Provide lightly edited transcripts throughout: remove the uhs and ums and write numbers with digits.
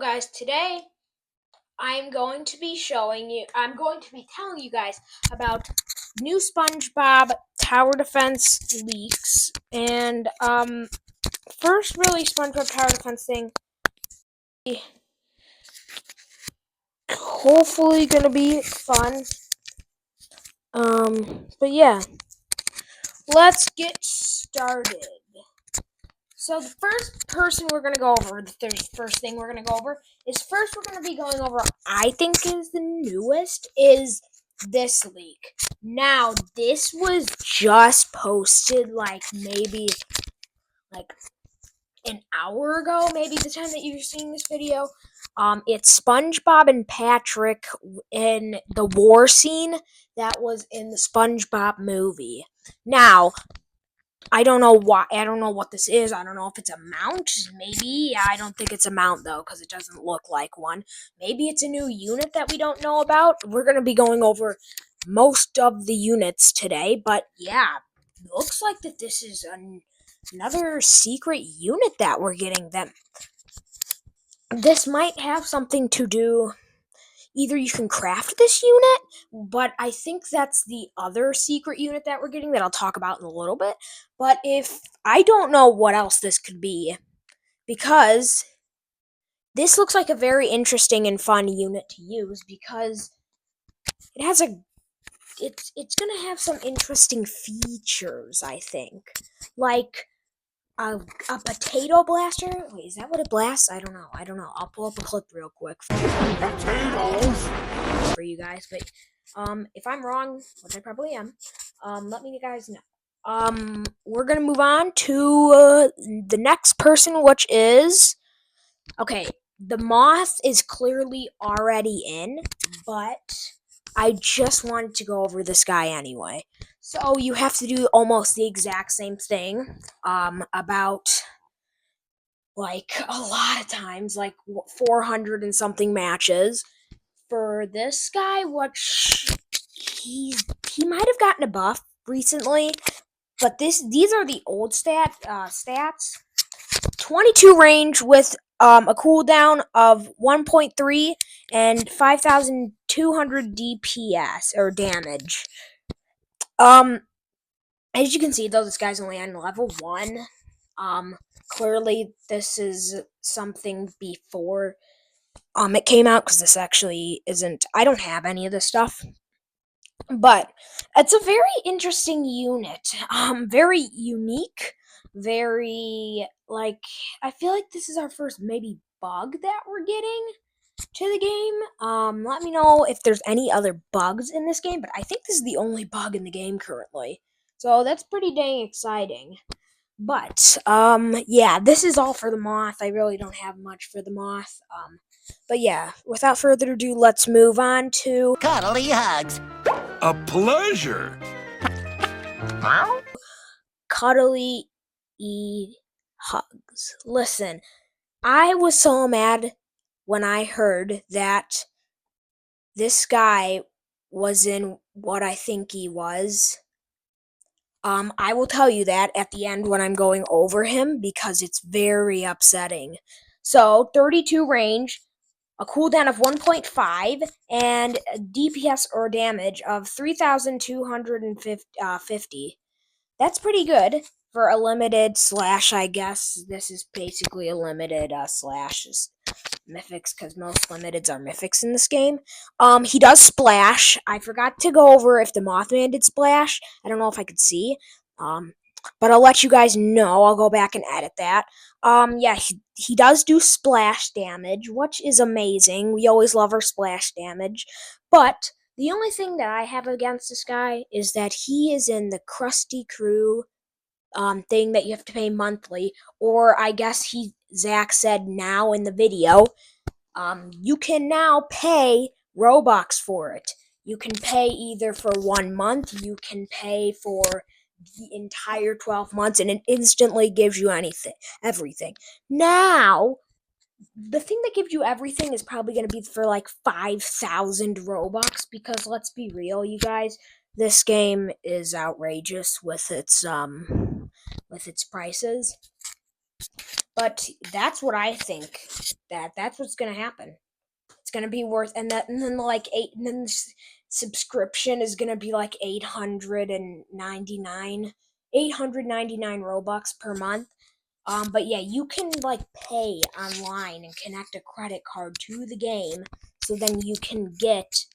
Guys, today I'm going to be telling you guys about new SpongeBob tower defense leaks. And first really SpongeBob tower defense thing, hopefully gonna be fun. But yeah, let's get started. So the first thing we're gonna go over is first we're gonna be going over I think is the newest is this leak. Now this was just posted maybe an hour ago, maybe the time that you're seeing this video. It's SpongeBob and Patrick in the war scene that was in the SpongeBob movie. Now, I don't know what this is. I don't know if it's a mount. Maybe. I don't think it's a mount, though, because it doesn't look like one. Maybe it's a new unit that we don't know about. We're going to be going over most of the units today. But, yeah, looks like that this is another secret unit that we're getting. This might have something to do. Either you can craft this unit, but I think that's the other secret unit that we're getting that I'll talk about in a little bit. But if I don't know what else this could be, because this looks like a very interesting and fun unit to use because it has it's gonna have some interesting features, I think. Like a potato blaster? Wait, is that what it blasts? I don't know. I'll pull up a clip real quick for you guys. But if I'm wrong, which I probably am, let me guys know. We're gonna move on to the next person, which is the moth is clearly already in, but I just wanted to go over this guy anyway. So you have to do almost the exact same thing. About a lot of times, 400 and something matches for this guy. Which he might have gotten a buff recently, but these are the old stats. 22 range with a cooldown of 1.3 and 5,200 DPS or damage. As you can see, though, this guy's only on level 1. Clearly this is something before it came out, because this actually isn't. I don't have any of this stuff. But it's a very interesting unit. Very unique. Very I feel like this is our first maybe bug that we're getting to the game. Let me know if there's any other bugs in this game, but I think this is the only bug in the game currently. So that's pretty dang exciting. But yeah, this is all for the moth. I really don't have much for the moth. But yeah, without further ado, let's move on to cuddly hugs. A pleasure. cuddly hugs. Listen, I was so mad when I heard that this guy was in what I think he was. I will tell you that at the end when I'm going over him, because it's very upsetting. So, 32 range, a cooldown of 1.5, and DPS or damage of 3,250. That's pretty good for a limited slash, I guess. This is basically a limited slash mythics, because most limiteds are mythics in this game. He does splash. I forgot to go over if the Mothman did splash. I don't know if I could see. But I'll let you guys know. I'll go back and edit that. Yeah, he does do splash damage, which is amazing. We always love our splash damage. But the only thing that I have against this guy is that he is in the Krusty Crew thing that you have to pay monthly, or I guess Zach said now in the video, you can now pay Robux for it. You can pay either for 1 month, you can pay for the entire 12 months, and it instantly gives you everything. Now, the thing that gives you everything is probably going to be for 5,000 Robux, because let's be real, you guys, this game is outrageous with its prices. But that's what I think. That's what's gonna happen. It's gonna be worth, and then like subscription is gonna be like 899 Robux per month. But yeah, you can like pay online and connect a credit card to the game, so then you can get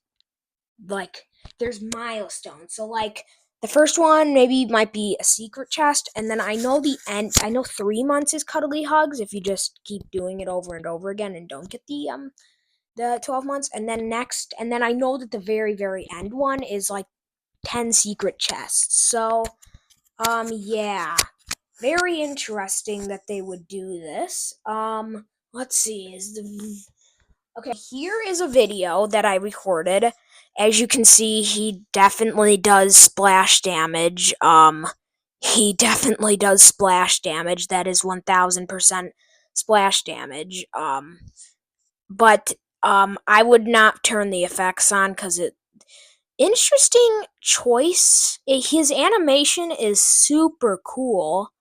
like there's milestones. So like the first one maybe might be a secret chest, and then I know the end. I know 3 months is cuddly hugs if you just keep doing it over and over again and don't get the 12 months, and then I know that the very end one is like 10 secret chests. So yeah, very interesting that they would do this. Let's see, okay, here is a video that I recorded. As you can see, he definitely does splash damage. He definitely does splash damage. That is 1000% splash damage. But I would not turn the effects on because it interesting choice. His animation is super cool.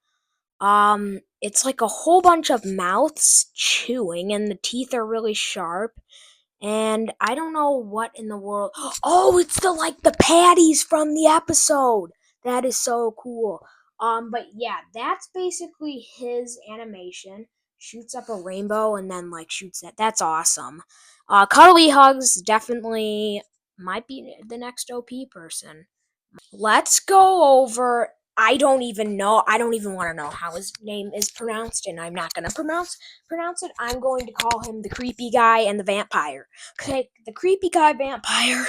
It's like a whole bunch of mouths chewing, and the teeth are really sharp. And I don't know what in the world. Oh, it's the patties from the episode. That is so cool. But yeah, that's basically his animation. Shoots up a rainbow and then like shoots that. That's awesome. Cuddly Hugs definitely might be the next OP person. Let's go over. I don't even know. I don't even want to know how his name is pronounced, and I'm not gonna pronounce it. I'm going to call him the creepy guy and the vampire. Okay, the creepy guy vampire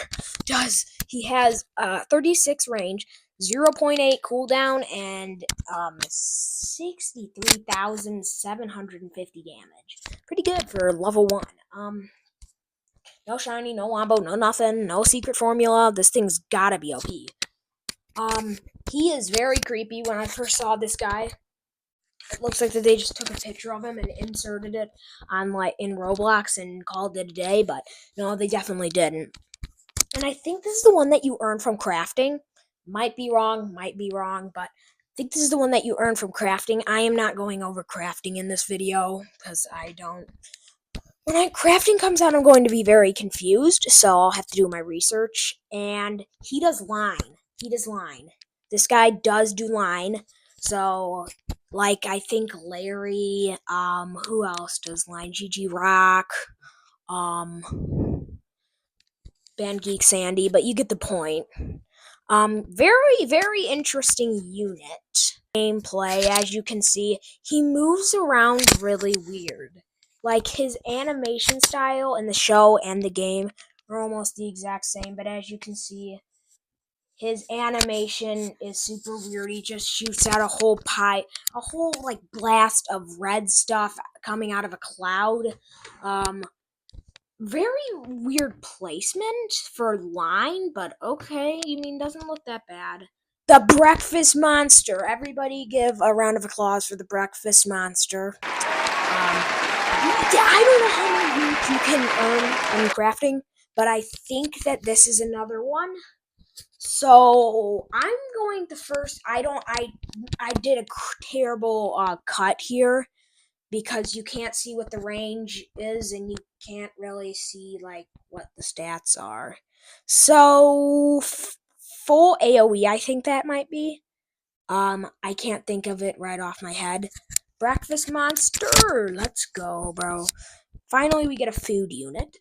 he has 36 range, 0.8 cooldown, and 63,750 damage. Pretty good for level 1. No shiny, no wombo, no nothing, no secret formula. This thing's gotta be OP. He is very creepy. When I first saw this guy, it looks like that they just took a picture of him and inserted it on like in Roblox and called it a day, but no, they definitely didn't. And I think this is the one that you earn from crafting. Might be wrong, but I think this is the one that you earn from crafting. I am not going over crafting in this video because I don't. When crafting comes out, I'm going to be very confused, so I'll have to do my research. And he does line. This guy does do line. So, like, I think Larry, who else does line? GG Rock, Band Geek Sandy, but you get the point. Very interesting unit. Gameplay, as you can see, he moves around really weird. Like, his animation style in the show and the game are almost the exact same, but as you can see, his animation is super weird. He just shoots out a whole like blast of red stuff coming out of a cloud. Very weird placement for line, but okay. I mean, doesn't look that bad. The Breakfast Monster. Everybody give a round of applause for the Breakfast Monster. I don't know how many units you can earn in crafting, but I think that this is another one. So I'm going to first. I did a terrible cut here because you can't see what the range is and you can't really see like what the stats are. So full AoE, I think that might be. I can't think of it right off my head. Breakfast Monster, let's go, bro. Finally, we get a food unit.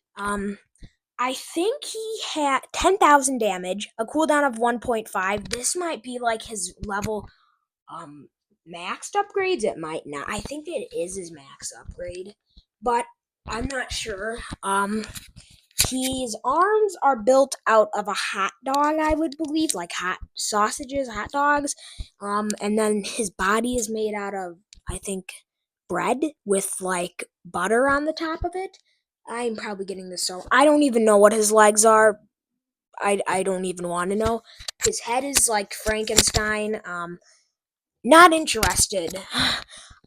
I think he had 10,000 damage, a cooldown of 1.5. This might be like his level maxed upgrades. It might not. I think it is his max upgrade, but I'm not sure. His arms are built out of a hot dog, I would believe, like hot sausages, hot dogs. And then his body is made out of, I think, bread with like butter on the top of it. I'm probably getting this so. I don't even know what his legs are. I don't even want to know. His head is like Frankenstein. Not interested.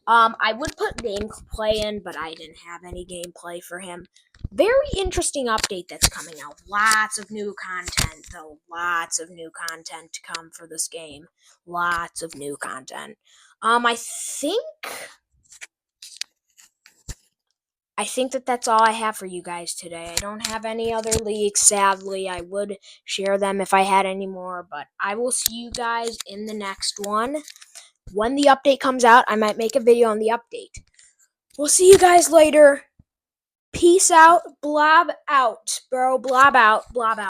I would put gameplay in, but I didn't have any gameplay for him. Very interesting update that's coming out. Lots of new content, though. Lots of new content to come for this game. Lots of new content. I think I think that that's all I have for you guys today. I don't have any other leaks, sadly. I would share them if I had any more, but I will see you guys in the next one. When the update comes out, I might make a video on the update. We'll see you guys later. Peace out. Blob out, bro. Blob out. Blob out.